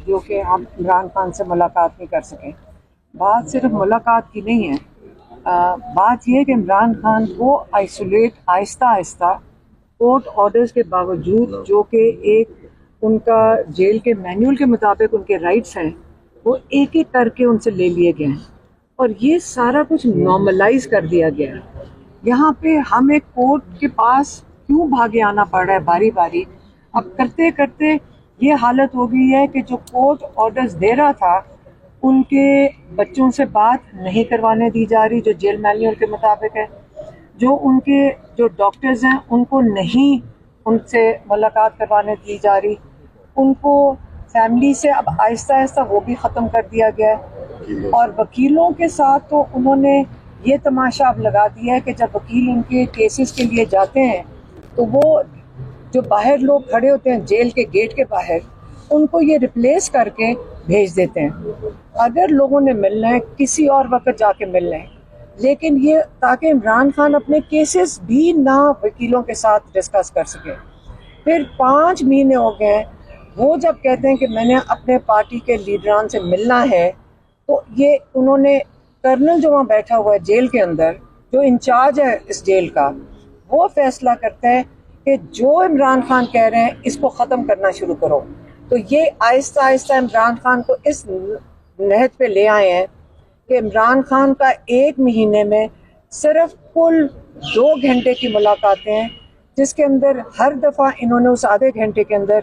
जो कि हम इमरान खान से मुलाकात नहीं कर सके। बात सिर्फ मुलाकात की नहीं है, बात यह है कि इमरान खान को isolate Aahista Aahista court orders के बावजूद, जो कि एक उनका जेल के मैनुअल के मुताबिक उनके राइट्स हैं, वो एक एक करके उनसे ले लिए गए हैं और ये सारा कुछ नॉर्मलाइज कर दिया गया है। यहाँ पे हम एक कोर्ट के पास क्यों भागे आना पड़ रहा है बारी बारी। अब करते करते ये हालत हो गई है कि जो कोर्ट ऑर्डर्स दे रहा था उनके बच्चों से बात नहीं करवाने दी जा रही जो जेल मैनुअल के मुताबिक है। जो उनके जो डॉक्टर्स हैं उनको नहीं उनसे मुलाकात करवाने दी जा रही। उनको फैमिली से अब आहिस्ता आहिस्ता वो भी ख़त्म कर दिया गया है। और वकीलों के साथ तो उन्होंने ये तमाशा अब लगा दिया है कि जब वकील उनके केसेस के लिए जाते हैं तो वो जो बाहर लोग खड़े होते हैं जेल के गेट के बाहर, उनको ये रिप्लेस करके भेज देते हैं। अगर लोगों ने मिलना है किसी और वक्त जाके मिलना है, लेकिन ये ताकि इमरान खान अपने केसेस भी ना वकीलों के साथ डिस्कस कर सके। फिर 5 महीने हो गए हैं, वो जब कहते हैं कि मैंने अपने पार्टी के लीडरान से मिलना है, तो ये उन्होंने कर्नल जो वहाँ बैठा हुआ है जेल के अंदर, जो इंचार्ज है इस जेल का, वो फैसला करता है कि जो इमरान खान कह रहे हैं इसको ख़त्म करना शुरू करो। तो ये आहिस्ता आहिस्ता इमरान खान को इस नहज पे ले आए हैं कि इमरान खान का 1 महीने में सिर्फ कुल 2 घंटे की मुलाकातें हैं, जिसके अंदर हर दफ़ा इन्होंने उस आधे घंटे के अंदर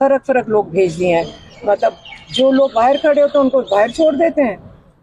फ़र्क लोग भेज दिए हैं। मतलब जो लोग बाहर खड़े होते हैं उनको बाहर छोड़ देते हैं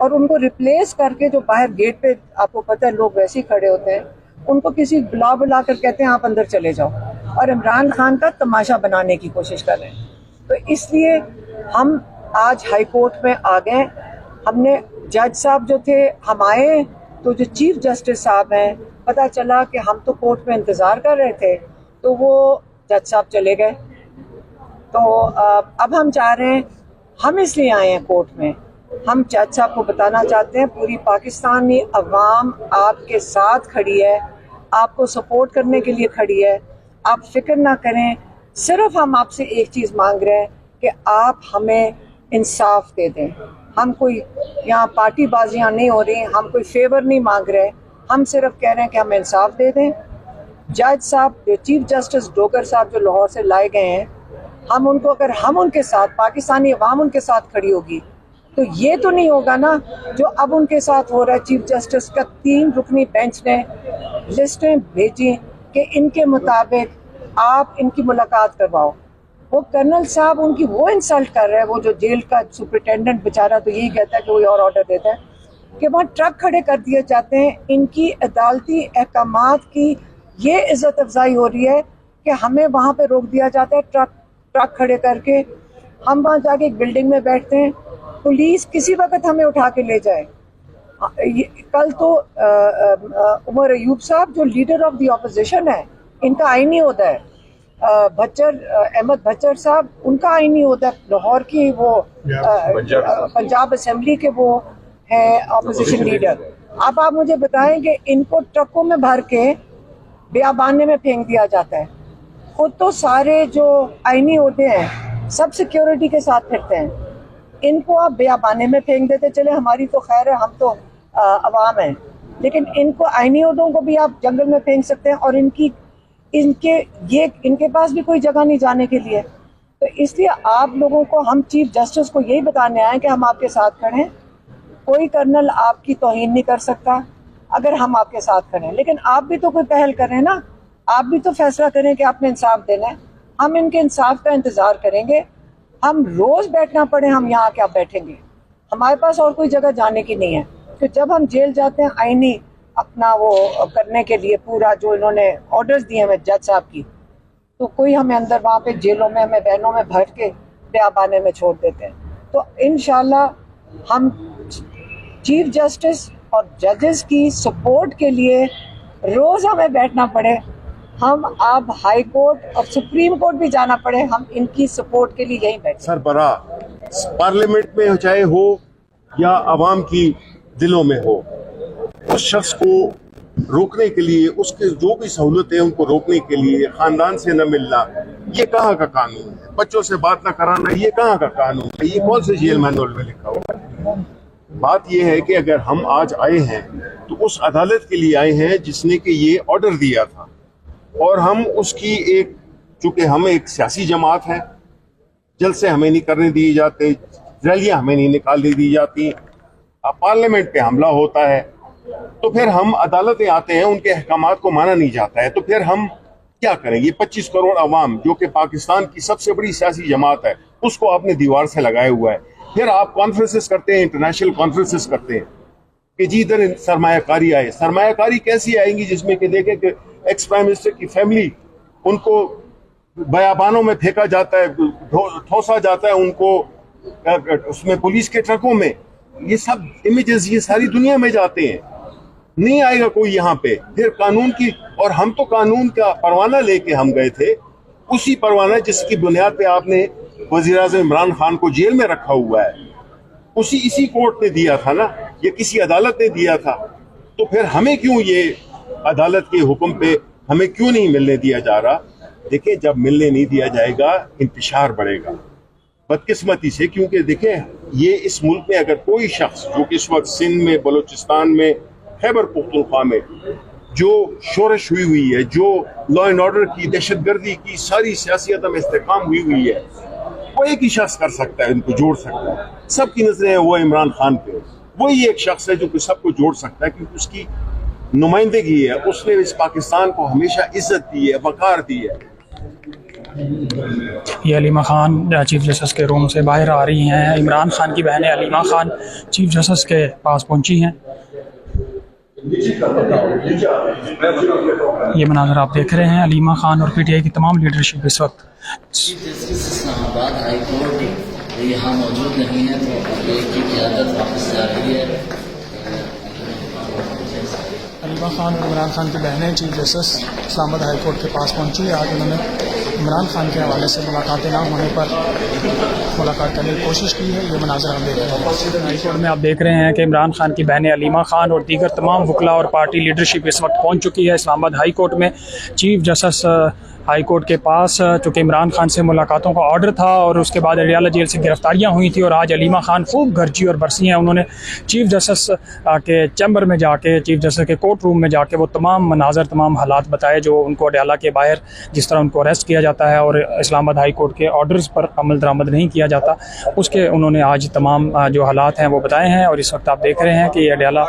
और उनको रिप्लेस करके जो बाहर गेट पे, आपको पता है लोग वैसे ही खड़े होते हैं, उनको किसी बुला कर कहते हैं आप अंदर चले जाओ, और इमरान खान का तमाशा बनाने की कोशिश कर रहे हैं। तो इसलिए हम आज हाई कोर्ट में आ गए। हमने जज साहब जो थे, हम आए तो जो चीफ जस्टिस साहब हैं, पता चला कि हम तो कोर्ट में इंतज़ार कर रहे थे तो वो जज साहब चले गए। तो अब हम चाह रहे हैं, हम इसलिए आए हैं कोर्ट में, हम जज साहब को बताना चाहते हैं पूरी पाकिस्तानी अवाम आपके साथ खड़ी है, आपको सपोर्ट करने के लिए खड़ी है, आप फिक्र ना करें। सिर्फ हम आपसे एक चीज़ मांग रहे हैं कि आप हमें इंसाफ दे दें। हम कोई यहाँ पार्टी बाजियाँ नहीं हो रही, हम कोई फेवर नहीं मांग रहे, हम सिर्फ कह रहे हैं कि हमें इंसाफ दे दें। जज साहब, जो चीफ जस्टिस डोगर साहब जो लाहौर से लाए गए हैं, हम उनको, अगर हम उनके साथ, पाकिस्तानी अवाम उनके साथ खड़ी होगी, तो ये तो नहीं होगा ना जो अब उनके साथ हो रहा है। चीफ जस्टिस का 3 रुकनी बेंच ने लिस्टें भेजी कि इनके मुताबिक आप इनकी मुलाकात करवाओ। वो कर्नल साहब उनकी वो इंसल्ट कर रहे हैं, वो जो जेल का सुपरिटेंडेंट बेचारा तो यही कहता है कि कोई और ऑर्डर देता है कि वहाँ ट्रक खड़े कर दिए जाते हैं। इनकी अदालती अहकामात की ये इज़्ज़त अफजाई हो रही है कि हमें वहाँ पे रोक दिया जाता है ट्रक खड़े करके। हम वहाँ जाके एक बिल्डिंग में बैठते हैं, पुलिस किसी वक्त हमें उठा के ले जाए। कल तो उमर अयूब साहब जो लीडर ऑफ द ऑपोजिशन है, इनका आईनी होता है, अहमद भच्चर साहब, उनका आईनी होता है लाहौर की, वो पंजाब असेंबली के वो है ऑपोजिशन लीडर। अब आप मुझे बताएं कि इनको ट्रकों में भर के बेआबाने में फेंक दिया जाता है। खुद तो सारे जो आईनी होते हैं सब सिक्योरिटी के साथ फिरते हैं, इनको आप बेआबाने में फेंक देते। चले हमारी तो खैर है, हम तो अवाम हैं, लेकिन इनको आईनी उहदों को भी आप जंगल में फेंक सकते हैं और इनके पास भी कोई जगह नहीं जाने के लिए। तो इसलिए आप लोगों को, हम चीफ जस्टिस को यही बताने आए कि हम आपके साथ खड़े हैं। कोई कर्नल आपकी तौहीन नहीं कर सकता अगर हम आपके साथ खड़े हैं, लेकिन आप भी तो कोई पहल करें ना, आप भी तो फैसला करें कि आपने इंसाफ देना है। हम इनके इंसाफ का इंतज़ार करेंगे। हम रोज़ बैठना पड़े, हम यहाँ क्या बैठेंगे, हमारे पास और कोई जगह जाने की नहीं है। तो जब हम जेल जाते हैं आईनी अपना वो करने के लिए, पूरा जो इन्होंने ऑर्डर्स दिए हैं जज साहब की, तो कोई हमें अंदर वहाँ पे जेलों में, हमें बहनों में भर के बेआबाने में छोड़ देते हैं। तो इंशाल्लाह हम चीफ जस्टिस और जजेस की सपोर्ट के लिए रोज़ हमें बैठना पड़े, हम अब हाई कोर्ट और सुप्रीम कोर्ट भी जाना पड़े, हम इनकी सपोर्ट के लिए यहीं बैठे। सरबरा पार्लियामेंट में चाहे हो या आवाम की दिलों में हो, उस शख्स को रोकने के लिए, उसके जो भी सहूलतें उनको रोकने के लिए, खानदान से न मिलना, ये कहाँ का कानून है? बच्चों से बात ना कराना, ये कहाँ का कानून है? ये कौन से जेल मैनुअल में लिखा हुआ है? बात ये है कि अगर हम आज आए हैं तो उस अदालत के लिए आए हैं जिसने कि ये ऑर्डर दिया था, और हम उसकी एक, चूंकि हम एक सियासी जमात है, जलसे हमें नहीं करने दिए जाते, रैलियां हमें नहीं निकालने दी जाती, पार्लियामेंट पे हमला होता है, तो फिर हम अदालतें आते हैं, उनके अहकामात को माना नहीं जाता है, तो फिर हम क्या करेंगे? 25 करोड़ अवाम जो कि पाकिस्तान की सबसे बड़ी सियासी जमात है, उसको आपने दीवार से लगाया हुआ है। फिर आप कॉन्फ्रेंसेस करते हैं, इंटरनेशनल कॉन्फ्रेंसेस करते हैं कि जी इधर सरमायाकारी आए। सरमायाकारी कैसी आएंगी जिसमें कि देखें कि एक्स प्राइम मिनिस्टर की फैमिली, उनको बयाबानों में फेंका जाता है, ठोसा जाता है उनको, उसमें पुलिस के ट्रकों में। ये सब इमेजेस ये सारी दुनिया में जाते हैं, नहीं आएगा कोई यहाँ पे। फिर कानून की, और हम तो कानून का परवाना लेके हम गए थे, उसी परवाना जिसकी बुनियाद पे आपने वज़ीर-ए-आज़म इमरान खान को जेल में रखा हुआ है, इसी कोर्ट ने दिया था ना, ये किसी अदालत ने दिया था। तो फिर हमें क्यों ये अदालत के हुक्म पे हमें क्यों नहीं मिलने दिया जा रहा? देखिए, जब मिलने नहीं दिया जाएगा इंतशार बढ़ेगा बदकिस्मती से, क्योंकि देखें ये इस मुल्क में अगर कोई शख्स जो कि इस वक्त सिंध में, बलूचिस्तान में, खैबर पुख्तूनख्वा में जो शोरश हुई है, जो लॉ एंड ऑर्डर की, दहशतगर्दी की सारी सियासी अदम इस्तेकाम हुई है, वो एक ही शख्स कर सकता है, इनको जोड़ सकता है। सबकी नजरें हैं वो इमरान खान पे, वही एक शख्स है जो कि सबको जोड़ सकता है, क्योंकि उसकी नुमाइंदगी है, उसने इस पाकिस्तान को हमेशा इज्जत दी है, वकार दी है। ये अलीमा खान चीफ जस्टिस के रूम से बाहर आ रही हैं। इमरान खान की बहनें अलीमा खान चीफ जस्टिस के पास पहुंची हैं। ये मनाज़र आप देख रहे हैं, अलीमा खान और पीटीआई की तमाम लीडरशिप इस वक्त chief justice Islamabad high court यहाँ मौजूद नहीं है, तो की क़यादत वापस जा रही है। अलीमा खान और इमरान खान की बहनें chief justice Islamabad high court के पास पहुंची। आज उन्होंने इमरान खान के हवाले से मुलाकातें ना होने पर मुलाकात करने की कोशिश की है। ये मनाज़र हम देख रहे हैं। हाई कोर्ट में आप देख रहे हैं कि इमरान खान की बहनें अलीमा खान और दीगर तमाम वकला और पार्टी लीडरशिप इस वक्त पहुंच चुकी है इस्लामाबाद हाई कोर्ट में। चीफ जस्टिस हाई कोर्ट के पास, चूँकि इमरान खान से मुलाकातों का ऑर्डर था और उसके बाद अडियाला जेल से गिरफ्तारियां हुई थी, और आज अलीमा खान खूब गरजी और बरसी हैं। उन्होंने चीफ जस्टिस के चैम्बर में जाके, चीफ जस्टिस के कोर्ट रूम में जाके वो तमाम मनाजर, तमाम हालात बताए जो उनको अडियाला के बाहर जिस तरह उनको अरेस्ट किया जाता है और इस्लामाबाद हाई कोर्ट के ऑर्डर्स पर अमल दरामद नहीं किया जाता, उसके उन्होंने आज तमाम जो हालात हैं वो बताए हैं। और इस वक्त आप देख रहे हैं कि अडियाला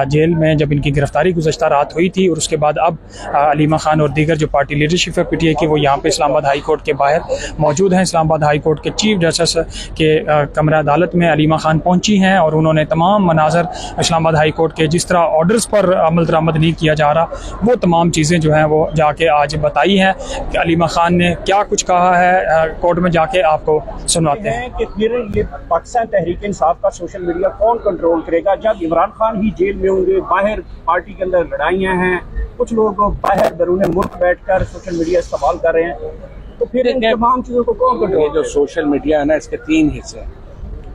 जेल में जब इनकी गिरफ्तारी गुज़श्ता रात हुई थी, और उसके बाद अब अलीमा खान और दीगर जो पार्टी लीडरशिप है पीटीआई की, वो यहाँ पे इस्लामाबाद हाई कोर्ट के बाहर मौजूद हैं। इस्लामाबाद हाई कोर्ट के चीफ जस्टिस के कमरा अदालत में अलीमा खान पहुंची हैं, और उन्होंने तमाम मनाजर इस्लामाबाद हाई कोर्ट के जिस तरह ऑर्डर्स पर अमल दरामद नहीं किया जा रहा, वो तमाम चीज़ें जो हैं वो जाके आज बताई हैं कि अलीमा खान ने क्या कुछ कहा है। कोर्ट में जाके आपको सुनाते हैं कि फिर ये पाकिस्तान तहरीक इंसाफ का सोशल मीडिया कौन कंट्रोल करेगा, जब इमरान खान ही जेल में होंगे, बाहर पार्टी के अंदर लड़ाइयाँ हैं, कुछ लोग बाहर दरूने मुल्क बैठकर सोशल मीडिया इस्तेमाल कर रहे हैं, तो फिर इन तमाम चीज़ों को कौन कंट्रोल? जो सोशल मीडिया है ना, इसके तीन हिस्से हैं।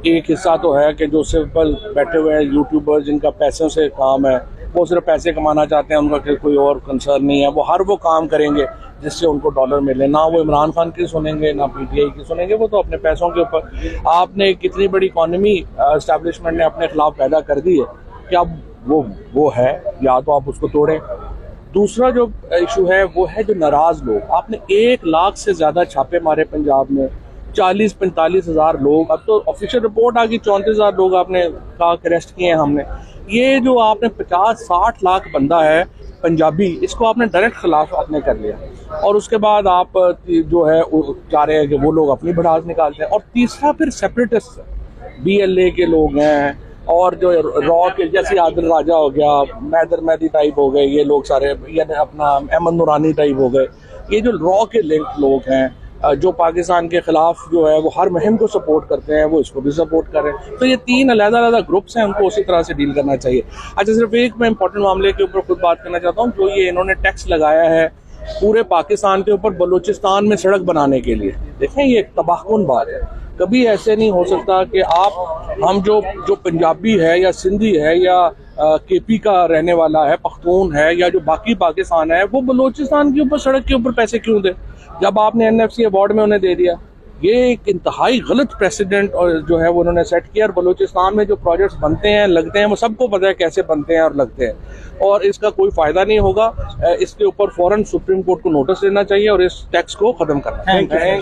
एक हिस्सा तो है कि जो सिंपल बैठे हुए हैं यूट्यूबर, जिनका पैसों से काम है, वो सिर्फ पैसे कमाना चाहते हैं, उनका कोई और कंसर्न नहीं है, वो हर वो काम करेंगे जिससे उनको डॉलर मिले। ना वो इमरान खान की सुनेंगे, ना पीटीआई की सुनेंगे, वो तो अपने पैसों के ऊपर। आपने कितनी बड़ी इकॉनमी एस्टैब्लिशमेंट ने अपने खिलाफ पैदा कर दी है कि अब वो है, या तो आप उसको तोड़ें। दूसरा जो इशू है वो है जो नाराज लोग। आपने 1 लाख से ज़्यादा छापे मारे पंजाब में, 40-45 हज़ार लोग, अब तो ऑफिशियल रिपोर्ट आ गई 34,000 लोग आपने कहा कि अरेस्ट किए हैं हमने। ये जो आपने 50-60 लाख बंदा है पंजाबी, इसको आपने डायरेक्ट खिलाफ आपने कर लिया, और उसके बाद आप जो है चाह रहे हैं कि वो लोग अपनी भड़ास निकालते हैं। और तीसरा फिर सेपरेटिस्ट BLA के लोग हैं, और जो रॉ के जैसे आदिल राजा हो गया, मैदर मैदी टाइप हो गए, ये लोग सारे, यानी अपना अहमद नूरानी टाइप हो गए, ये जो रॉ के लिंक लोग हैं, जो पाकिस्तान के खिलाफ जो है वो हर मुहिम को सपोर्ट करते हैं, वो इसको भी सपोर्ट कर रहे हैं। तो ये 3 अलग-अलग ग्रुप्स हैं, उनको उसी तरह से डील करना चाहिए। अच्छा, सिर्फ एक मैं इंपॉर्टेंट मामले के ऊपर खुद बात करना चाहता हूँ। जो ये इन्होंने टैक्स लगाया है पूरे पाकिस्तान के ऊपर बलूचिस्तान में सड़क बनाने के लिए, देखें ये तबाहकुन बात है। कभी ऐसे नहीं हो सकता कि हम जो पंजाबी है या सिंधी है या KP का रहने वाला है, पख्तून है, या जो बाकी पाकिस्तान है, वो बलूचिस्तान के ऊपर सड़क के ऊपर पैसे क्यों दे? जब आपने NFC अवार्ड में उन्हें दे दिया, ये एक इंतहाई गलत प्रेसिडेंट और जो है वो उन्होंने सेट किया। और बलूचिस्तान में जो प्रोजेक्ट्स बनते हैं लगते हैं वो सबको पता है कैसे बनते हैं और लगते हैं, और इसका कोई फायदा नहीं होगा। इसके ऊपर फौरन सुप्रीम कोर्ट को नोटिस देना चाहिए और इस टैक्स को खत्म करना चाहिए।